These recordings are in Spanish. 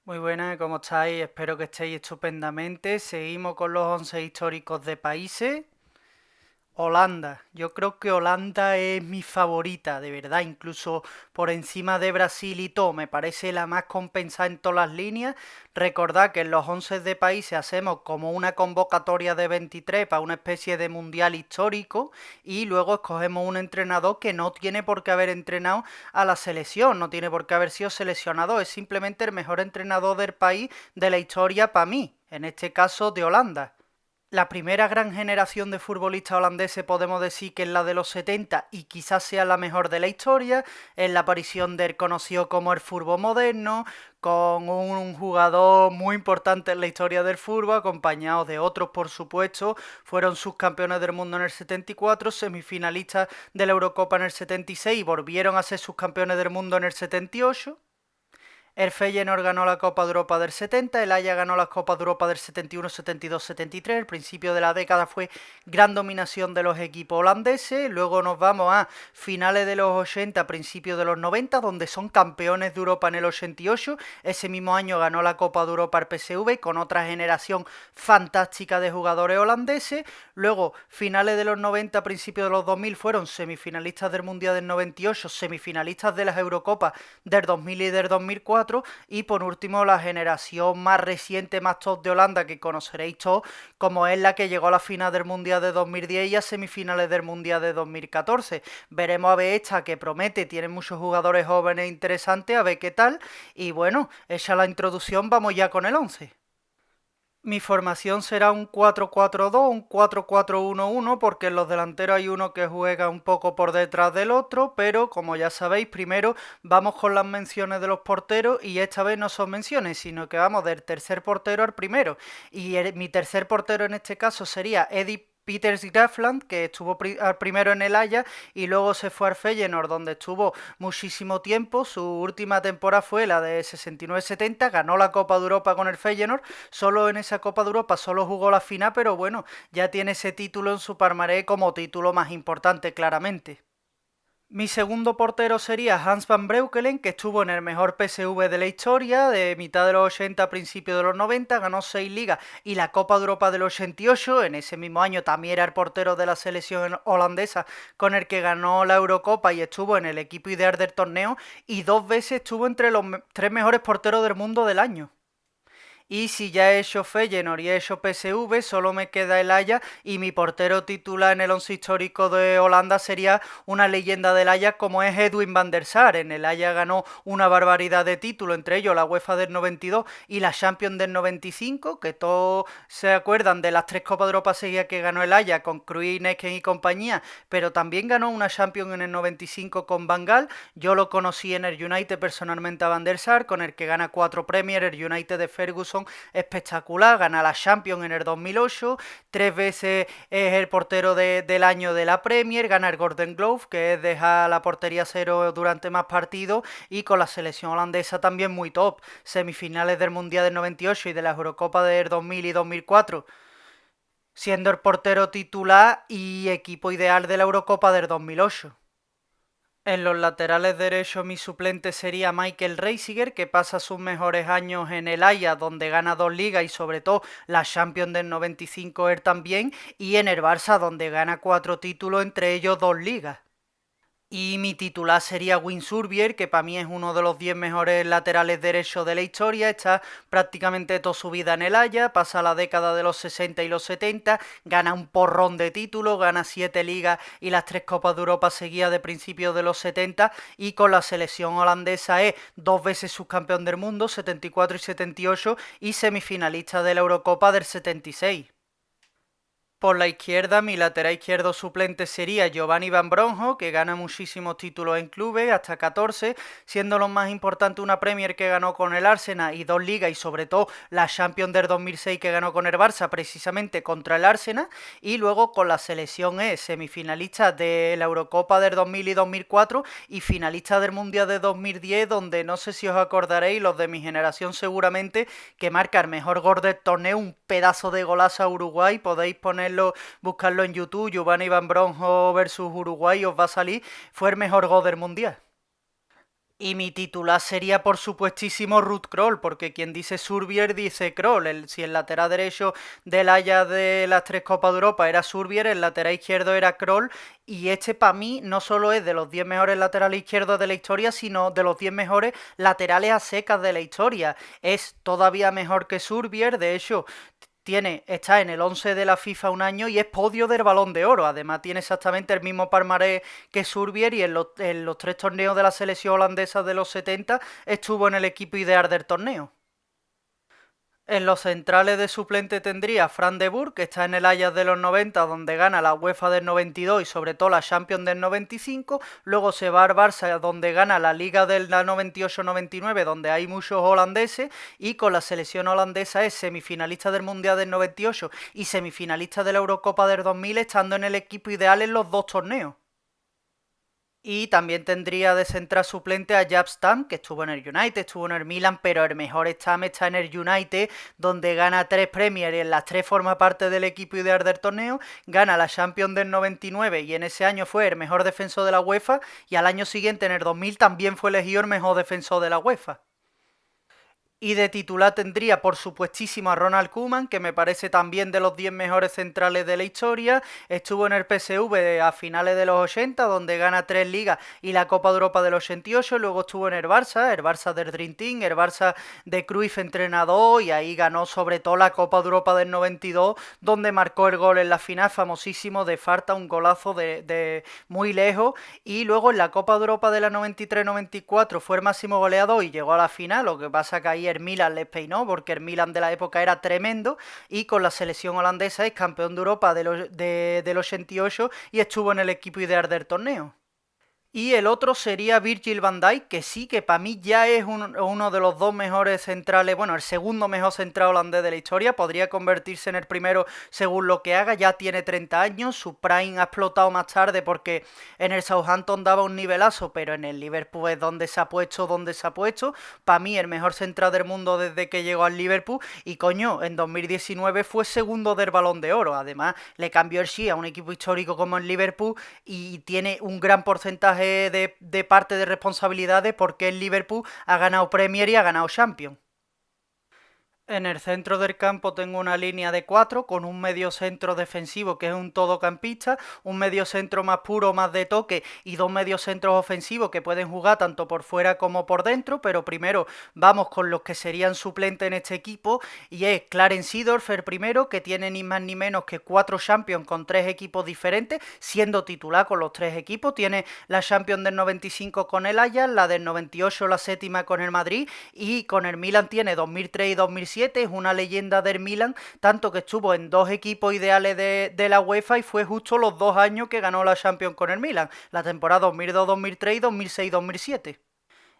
Muy buenas, ¿cómo estáis? Espero que estéis estupendamente. Seguimos con los 11 históricos de países. Holanda. Yo creo que Holanda es mi favorita, de verdad, incluso por encima de Brasil y todo. Me parece la más compensada en todas las líneas. Recordad que en los 11 de países hacemos como una convocatoria de 23 para una especie de mundial histórico y luego escogemos un entrenador que no tiene por qué haber entrenado a la selección, no tiene por qué haber sido seleccionado, es simplemente el mejor entrenador del país de la historia para mí, en este caso de Holanda. La primera gran generación de futbolistas holandeses podemos decir que es la de los 70 y quizás sea la mejor de la historia, es la aparición del conocido como el fútbol moderno, con un jugador muy importante en la historia del fútbol, acompañado de otros por supuesto, fueron subcampeones del mundo en el 74, semifinalistas de la Eurocopa en el 76 y volvieron a ser subcampeones del mundo en el 78. El Feyenoord ganó la Copa de Europa del 70, el Ajax ganó la Copa de Europa del 71, 72, 73. El principio de la década fue gran dominación de los equipos holandeses. Luego nos vamos a finales de los 80, principios de los 90, donde son campeones de Europa en el 88. Ese mismo año ganó la Copa de Europa el PSV con otra generación fantástica de jugadores holandeses. Luego, finales de los 90, principios de los 2000, fueron semifinalistas del Mundial del 98, semifinalistas de las Eurocopas del 2000 y del 2004. Y por último, la generación más reciente, más top de Holanda, que conoceréis todos, como es la que llegó a la final del Mundial de 2010 y a semifinales del Mundial de 2014. Veremos a ver esta que promete, tiene muchos jugadores jóvenes interesantes, a ver qué tal. Y bueno, hecha la introducción, vamos ya con el 11. Mi formación será un 4-4-2, un 4-4-1-1, porque en los delanteros hay uno que juega un poco por detrás del otro, pero como ya sabéis, primero vamos con las menciones de los porteros y esta vez no son menciones, sino que vamos del tercer portero al primero. Y mi tercer portero en este caso sería Eddie Peters Grafland, que estuvo primero en el Ajax y luego se fue al Feyenoord, donde estuvo muchísimo tiempo. Su última temporada fue la de 69-70, ganó la Copa de Europa con el Feyenoord. Solo en esa Copa de Europa solo jugó la final, pero bueno, ya tiene ese título en su palmarés como título más importante, claramente. Mi segundo portero sería Hans van Breukelen, que estuvo en el mejor PSV de la historia, de mitad de los 80 a principios de los 90, ganó 6 ligas y la Copa de Europa del 88. En ese mismo año también era el portero de la selección holandesa, con el que ganó la Eurocopa y estuvo en el equipo ideal del torneo, y dos veces estuvo entre los tres mejores porteros del mundo del año. Y si ya he hecho Feyenoord y he hecho PSV, solo me queda el Ajax y mi portero titular en el once histórico de Holanda sería una leyenda del Ajax como es Edwin van der Sar. En el Ajax ganó una barbaridad de títulos, entre ellos la UEFA del 92 y la Champions del 95, que todos se acuerdan de las tres Copas de Europa seguidas que ganó el Ajax con Cruyff, Necken y compañía, pero también ganó una Champions en el 95 con Van Gaal. Yo lo conocí en el United personalmente a Van der Sar, con el que gana 4 Premier, el United de Ferguson, espectacular, gana la Champions en el 2008, tres veces es el portero del año de la Premier, gana el Golden Glove, que es dejar la portería cero durante más partidos, y con la selección holandesa también muy top, semifinales del Mundial del 98 y de la Eurocopa del 2000 y 2004, siendo el portero titular y equipo ideal de la Eurocopa del 2008. En los laterales derechos mi suplente sería Michael Reisiger, que pasa sus mejores años en el Ajax, donde gana dos ligas y sobre todo la Champions del 95 él también, y en el Barça, donde gana 4 títulos, entre ellos dos ligas. Y mi titular sería Wim Surbier, que para mí es uno de los 10 mejores laterales derechos de la historia. Está prácticamente toda su vida en el Haya, pasa la década de los 60 y los 70, gana un porrón de títulos, gana 7 ligas y las 3 Copas de Europa seguidas de principios de los 70, y con la selección holandesa es dos veces subcampeón del mundo, 74 y 78, y semifinalista de la Eurocopa del 76. Por la izquierda, mi lateral izquierdo suplente sería Giovanni Van Bronjo, que gana muchísimos títulos en clubes, hasta 14, siendo lo más importante una Premier que ganó con el Arsenal y dos ligas, y sobre todo la Champions del 2006 que ganó con el Barça precisamente contra el Arsenal, y luego con la selección es semifinalista de la Eurocopa del 2000 y 2004 y finalista del Mundial de 2010, donde no sé si os acordaréis, los de mi generación seguramente, que marca el mejor gol del torneo, un pedazo de golazo a Uruguay. Podéis ponerlo, buscarlo en YouTube, Giovanni Van Bronjo versus Uruguay, os va a salir, fue el mejor gol del mundial. Y mi titular sería por supuestísimo Ruud Krol, porque quien dice Surbier dice Krol. Si el lateral derecho del Ajax de las tres Copas de Europa era Surbier, el lateral izquierdo era Krol, y este para mí no solo es de los 10 mejores laterales izquierdos de la historia, sino de los 10 mejores laterales a secas de la historia. Es todavía mejor que Surbier, de hecho, está en el 11 de la FIFA un año y es podio del Balón de Oro. Además tiene exactamente el mismo palmarés que Surbier y en los tres torneos de la selección holandesa de los 70 estuvo en el equipo ideal del torneo. En los centrales de suplente tendría Fran de Boer, que está en el Ajax de los 90, donde gana la UEFA del 92 y sobre todo la Champions del 95. Luego se va al Barça, donde gana la Liga del 98-99, donde hay muchos holandeses. Y con la selección holandesa es semifinalista del Mundial del 98 y semifinalista de la Eurocopa del 2000, estando en el equipo ideal en los dos torneos. Y también tendría de central suplente a Jaap Stam, que estuvo en el United, estuvo en el Milan, pero el mejor Stam está en el United, donde gana 3 Premier y en las tres forma parte del equipo ideal del torneo, gana la Champions del 99 y en ese año fue el mejor defensor de la UEFA, y al año siguiente, en el 2000, también fue elegido el mejor defensor de la UEFA. Y de titular tendría por supuestísimo a Ronald Koeman, que me parece también de los 10 mejores centrales de la historia. Estuvo en el PSV a finales de los 80, donde gana 3 ligas y la Copa de Europa del 88. Luego estuvo en el Barça del Dream Team, el Barça de Cruyff entrenador, y ahí ganó sobre todo la Copa de Europa del 92, donde marcó el gol en la final famosísimo de falta, un golazo de muy lejos. Y luego en la Copa de Europa de la 93-94 fue el máximo goleador y llegó a la final. Lo que pasa que ahí el Milan les peinó, porque el Milan de la época era tremendo, y con la selección holandesa es campeón de Europa del 88 y estuvo en el equipo ideal del torneo. Y el otro sería Virgil van Dijk, que sí, que para mí ya es uno de los dos mejores centrales, bueno, el segundo mejor central holandés de la historia. Podría convertirse en el primero según lo que haga. Ya tiene 30 años, su prime ha explotado más tarde porque en el Southampton daba un nivelazo, pero en el Liverpool es donde se ha puesto, donde se ha puesto. Para mí el mejor central del mundo desde que llegó al Liverpool, y coño, en 2019 fue segundo del Balón de Oro. Además, le cambió el sí a un equipo histórico como el Liverpool, y tiene un gran porcentaje de parte de responsabilidades, porque el Liverpool ha ganado Premier y ha ganado Champions. En el centro del campo tengo una línea de 4 con un medio centro defensivo que es un todocampista, un medio centro más puro, más de toque, y dos medios centros ofensivos que pueden jugar tanto por fuera como por dentro. Pero primero vamos con los que serían suplentes en este equipo, y es Clarence Seedorf el primero, que tiene ni más ni menos que 4 Champions con 3 equipos diferentes, siendo titular con los 3 equipos. Tiene la Champions del 95 con el Ajax, la del 98 la séptima con el Madrid, y con el Milan tiene 2003 y 2007. Es una leyenda del Milan, tanto que estuvo en dos equipos ideales de la UEFA, y fue justo los 2 años que ganó la Champions con el Milan, la temporada 2002-2003 y 2006-2007.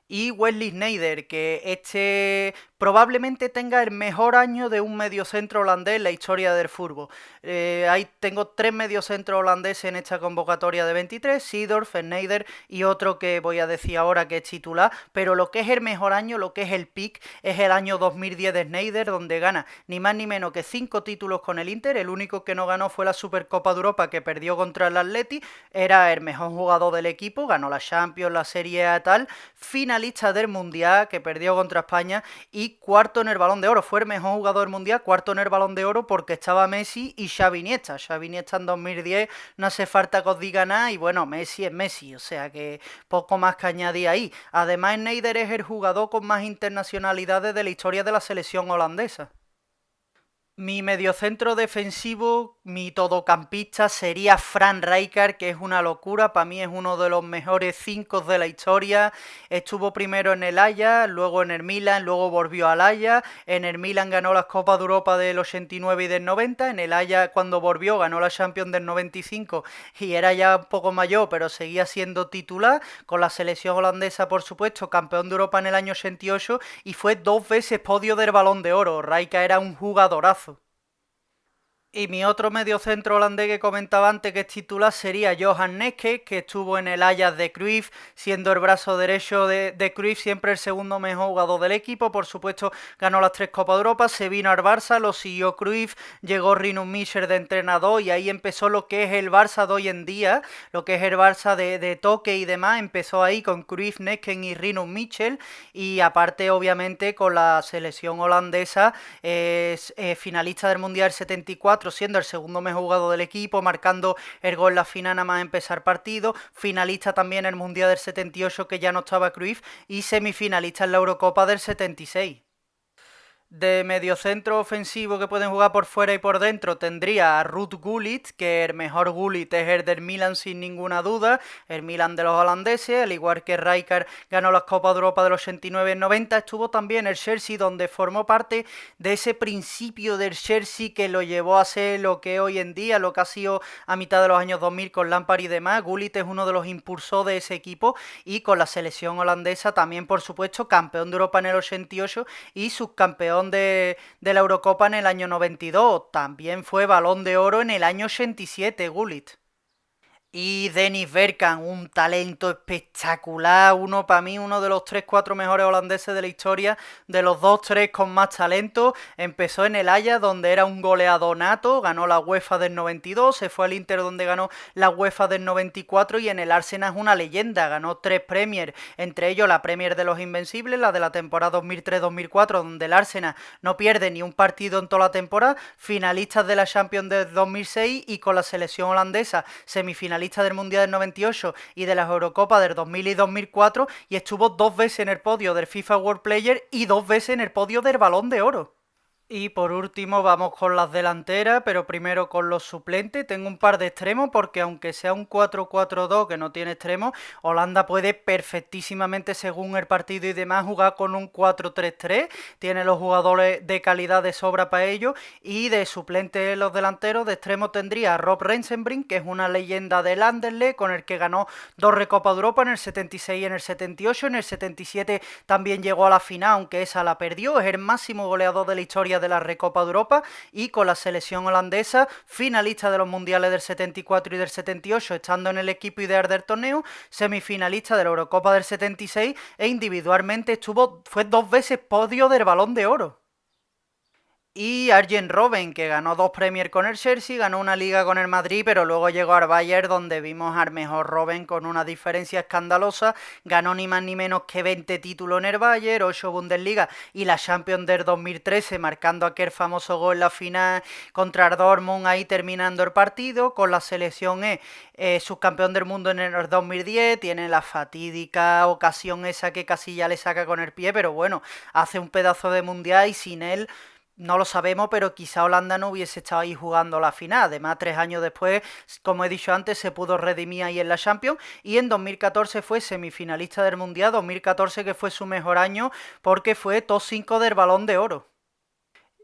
Y Wesley Sneijder, que este probablemente tenga el mejor año de un mediocentro holandés en la historia del fútbol. Ahí tengo 3 mediocentros holandeses en esta convocatoria de 23, Seedorf, Sneijder y otro que voy a decir ahora que es titular, pero lo que es el mejor año, lo que es el pick, es el año 2010 de Sneijder, donde gana ni más ni menos que 5 títulos con el Inter. El único que no ganó fue la Supercopa de Europa, que perdió contra el Atleti. Era el mejor jugador del equipo, ganó la Champions, la Serie A, tal, finalista del Mundial, que perdió contra España, y cuarto en el Balón de Oro. Fue el mejor jugador del Mundial, cuarto en el Balón de Oro, porque estaba Messi y Xavi Iniesta. Xavi Iniesta en 2010 no hace falta que os diga nada, y bueno, Messi es Messi, o sea que poco más que añadir ahí. Además, Sneijder es el jugador con más internacionalidades de la historia de la selección holandesa. Mi mediocentro defensivo, mi todocampista, sería Frank Rijkaard, que es una locura. Para mí es uno de los mejores 5 de la historia. Estuvo primero en el Ajax, luego en el Milan, luego volvió al Ajax. En el Milan ganó las Copas de Europa del 89 y del 90. En el Ajax, cuando volvió, ganó la Champions del 95 y era ya un poco mayor, pero seguía siendo titular. Con la selección holandesa, por supuesto, campeón de Europa en el año 88, y fue 2 veces podio del Balón de Oro. Rijkaard era un jugadorazo. Y mi otro mediocentro holandés que comentaba antes que es titular sería Johan Neske, que estuvo en el Ajax de Cruyff, siendo el brazo derecho de Cruyff, siempre el segundo mejor jugador del equipo. Por supuesto, ganó las 3 Copas de Europa, se vino al Barça, lo siguió Cruyff, llegó Rinus Michels de entrenador y ahí empezó lo que es el Barça de hoy en día, lo que es el Barça de toque y demás. Empezó ahí con Cruyff, Nesken y Rinus Michels, y aparte obviamente con la selección holandesa, es finalista del Mundial 74, siendo el segundo mejor jugador del equipo, marcando el gol en la final nada más empezar partido, finalista también en el Mundial del 78 que ya no estaba Cruyff, y semifinalista en la Eurocopa del 76. De mediocentro ofensivo que pueden jugar por fuera y por dentro tendría a Ruud Gullit, que el mejor Gullit es el del Milan sin ninguna duda, el Milan de los holandeses, al igual que Rijkaard ganó las Copas de Europa del 89 y 90, estuvo también el Chelsea, donde formó parte de ese principio del Chelsea que lo llevó a ser lo que hoy en día, lo que ha sido a mitad de los años 2000 con Lampard y demás. Gullit es uno de los impulsores de ese equipo, y con la selección holandesa también, por supuesto, campeón de Europa en el 88 y subcampeón de la Eurocopa en el año 92. También fue Balón de Oro en el año 87, Gullit. Y Dennis Bergkamp, un talento espectacular, uno para mí, uno de los 3-4 mejores holandeses de la historia, de los 2-3 con más talento. Empezó en el Ajax, donde era un goleador nato, ganó la UEFA del 92, se fue al Inter, donde ganó la UEFA del 94, y en el Arsenal es una leyenda, ganó 3 Premier, entre ellos la Premier de los Invencibles, la de la temporada 2003-2004, donde el Arsenal no pierde ni un partido en toda la temporada, finalistas de la Champions de 2006, y con la selección holandesa, semifinalista del Mundial del 98 y de las Eurocopas del 2000 y 2004, y estuvo 2 veces en el podio del FIFA World Player y 2 veces en el podio del Balón de Oro. Y por último vamos con las delanteras, pero primero con los suplentes. Tengo un par de extremos porque aunque sea un 4-4-2 que no tiene extremos, Holanda puede perfectísimamente, según el partido y demás, jugar con un 4-3-3. Tiene los jugadores de calidad de sobra para ello. Y de suplentes los delanteros, de extremo tendría a Rob Rensenbrink, que es una leyenda del Anderlecht, con el que ganó 2 Recopas de Europa en el 76 y en el 78. En el 77 también llegó a la final, aunque esa la perdió. Es el máximo goleador de la historia de la Recopa de Europa, y con la selección holandesa, finalista de los mundiales del 74 y del 78, estando en el equipo ideal del torneo, semifinalista de la Eurocopa del 76, e individualmente fue 2 veces podio del Balón de Oro. Y Arjen Robben, que ganó 2 Premier con el Chelsea, ganó una Liga con el Madrid, pero luego llegó al Bayern, donde vimos al mejor Robben con una diferencia escandalosa. Ganó ni más ni menos que 20 títulos en el Bayern, 8 Bundesliga y la Champions del 2013, marcando aquel famoso gol en la final contra el Dortmund, ahí terminando el partido. Con la selección subcampeón del mundo en el 2010, tiene la fatídica ocasión esa que casi ya le saca con el pie, pero bueno, hace un pedazo de mundial, y sin él no lo sabemos, pero quizá Holanda no hubiese estado ahí jugando la final. Además, 3 años después, como he dicho antes, se pudo redimir ahí en la Champions, y en 2014 fue semifinalista del Mundial, 2014 que fue su mejor año porque fue top 5 del Balón de Oro.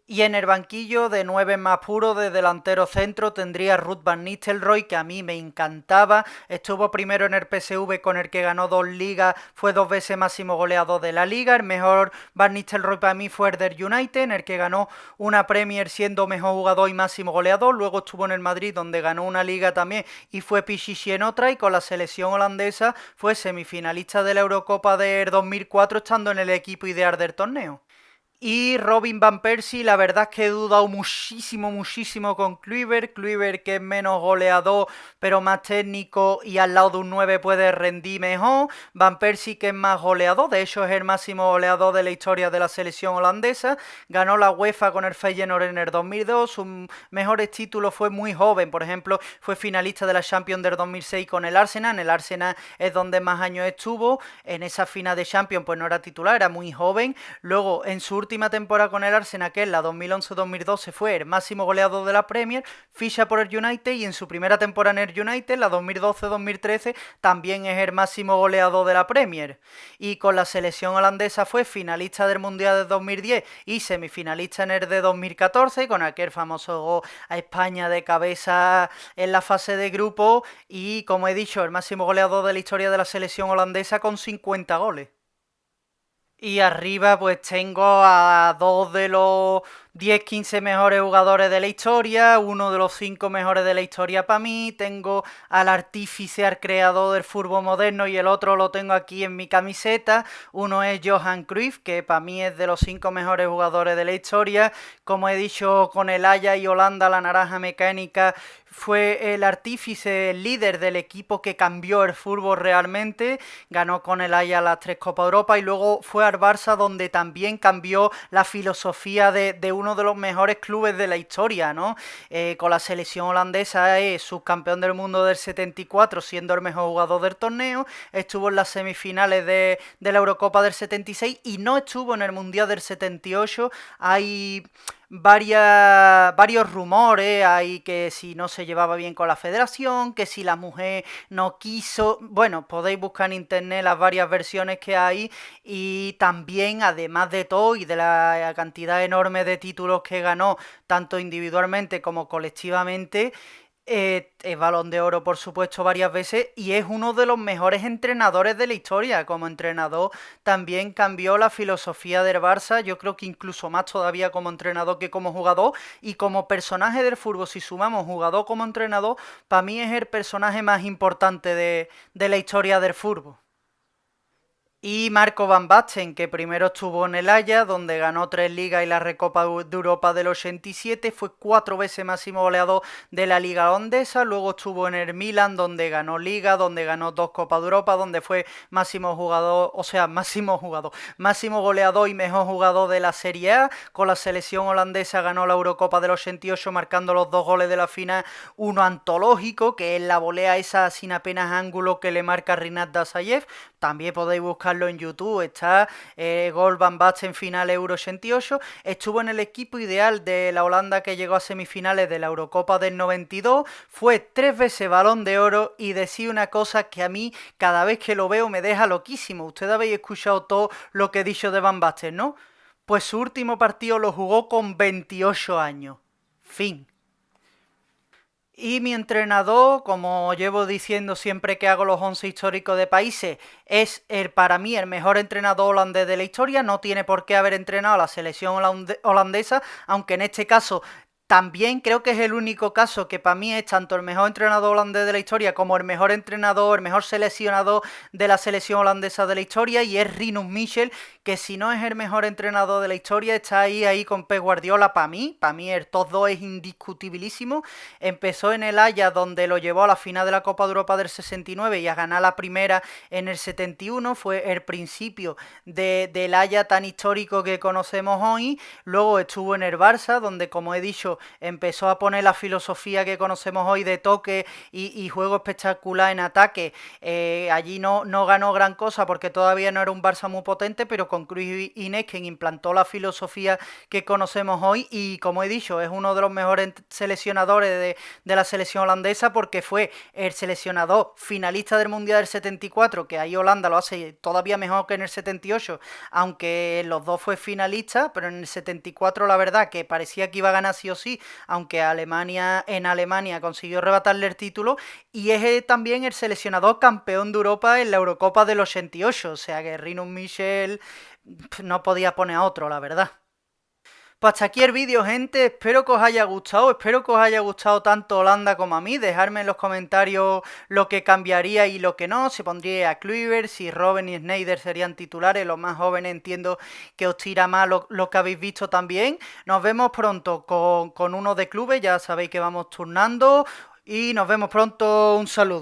Y en el banquillo, de 9 más puro, de delantero centro, tendría Ruud van Nistelrooy, que a mí me encantaba. Estuvo primero en el PSV, con el que ganó 2 ligas, fue 2 veces máximo goleador de la liga. El mejor Van Nistelrooy para mí fue el del United, en el que ganó una Premier siendo mejor jugador y máximo goleador. Luego estuvo en el Madrid, donde ganó una liga también y fue Pichichi en otra. Y con la selección holandesa fue semifinalista de la Eurocopa del 2004, estando en el equipo ideal del torneo. Y Robin Van Persie, la verdad es que he dudado muchísimo, muchísimo con Kluivert. Kluivert, que es menos goleador, pero más técnico, y al lado de un 9 puede rendir mejor. Van Persie, que es más goleador, de hecho es el máximo goleador de la historia de la selección holandesa. Ganó la UEFA con el Feyenoord en el 2002. Sus mejores títulos fue muy joven. Por ejemplo, fue finalista de la Champions del 2006 con el Arsenal. En el Arsenal es donde más años estuvo. En esa final de Champions pues no era titular, era muy joven. Luego, en su última temporada con el Arsenal, que es la 2011-2012, fue el máximo goleador de la Premier, ficha por el United, y en su primera temporada en el United, la 2012-2013, también es el máximo goleador de la Premier. Y con la selección holandesa fue finalista del Mundial de 2010 y semifinalista en el de 2014, con aquel famoso gol a España de cabeza en la fase de grupo, y como he dicho, el máximo goleador de la historia de la selección holandesa con 50 goles. Y arriba pues tengo a dos 10-15 mejores jugadores de la historia, uno de los 5 mejores de la historia para mí, tengo al artífice, al creador del fútbol moderno y el otro lo tengo aquí en mi camiseta, uno es Johan Cruyff, que para mí es de los 5 mejores jugadores de la historia, como he dicho con el Ajax y Holanda, la naranja mecánica, fue el artífice, el líder del equipo que cambió el fútbol realmente, ganó con el Ajax las 3 Copas de Europa y luego fue al Barça donde también cambió la filosofía de uno de los mejores clubes de la historia, ¿no? Con la selección holandesa es subcampeón del mundo del 74, siendo el mejor jugador del torneo, estuvo en las semifinales de la Eurocopa del 76 y no estuvo en el Mundial del 78, hay varios rumores, hay que si no se llevaba bien con la federación, que si la mujer no quiso, bueno, podéis buscar en internet las varias versiones que hay y también, además de todo y de la cantidad enorme de títulos que ganó, tanto individualmente como colectivamente, es Balón de Oro, por supuesto, varias veces y es uno de los mejores entrenadores de la historia. Como entrenador también cambió la filosofía del Barça, yo creo que incluso más todavía como entrenador que como jugador y como personaje del fútbol, si sumamos jugador como entrenador, para mí es el personaje más importante de la historia del fútbol. Y Marco Van Basten, que primero estuvo en el Ajax, donde ganó 3 ligas y la Recopa de Europa del 87, fue 4 veces máximo goleador de la Liga Holandesa, luego estuvo en el Milan, donde ganó Liga, donde ganó 2 Copas de Europa, donde fue máximo jugador, o sea, máximo jugador, máximo goleador y mejor jugador de la Serie A, con la selección holandesa ganó la Eurocopa del 88 marcando los 2 goles de la final, uno antológico, que es la volea esa sin apenas ángulo que le marca Rinat Dasayev, también podéis buscarlo en YouTube, está Gol Van Basten final Euro 88, estuvo en el equipo ideal de la Holanda que llegó a semifinales de la Eurocopa del 92, fue 3 veces Balón de Oro y decía una cosa que a mí cada vez que lo veo me deja loquísimo, ustedes habéis escuchado todo lo que he dicho de Van Basten, ¿no? Pues su último partido lo jugó con 28 años, fin. Y mi entrenador, como llevo diciendo siempre que hago los 11 históricos de países, es para mí el mejor entrenador holandés de la historia. No tiene por qué haber entrenado a la selección holandesa, aunque en este caso también creo que es el único caso que para mí es tanto el mejor entrenador holandés de la historia como el mejor entrenador, el mejor seleccionador de la selección holandesa de la historia y es Rinus Michels, que si no es el mejor entrenador de la historia está ahí con Pep Guardiola para mí el top 2 es indiscutibilísimo. Empezó en el Ajax donde lo llevó a la final de la Copa de Europa del 69 y a ganar la primera en el 71, fue el principio del Ajax tan histórico que conocemos hoy. Luego estuvo en el Barça donde, como he dicho, empezó a poner la filosofía que conocemos hoy de toque y juego espectacular en ataque. Allí no ganó gran cosa porque todavía no era un Barça muy potente, pero con Cruyff y Neken implantó la filosofía que conocemos hoy y, como he dicho, es uno de los mejores seleccionadores de la selección holandesa porque fue el seleccionador finalista del Mundial del 74, que ahí Holanda lo hace todavía mejor que en el 78, aunque en los dos fue finalista, pero en el 74 la verdad que parecía que iba a ganar sí o sí, aunque en Alemania consiguió arrebatarle el título, y es también el seleccionador campeón de Europa en la Eurocopa del 88, o sea que Rinus Michels no podía poner a otro, la verdad. Pues hasta aquí el vídeo, gente, espero que os haya gustado, espero que os haya gustado tanto Holanda como a mí, dejadme en los comentarios lo que cambiaría y lo que no, si pondría a Kluivert, si Robben y Sneijder serían titulares, los más jóvenes entiendo que os tira más lo que habéis visto también, nos vemos pronto con uno de clubes, ya sabéis que vamos turnando y nos vemos pronto, un saludo.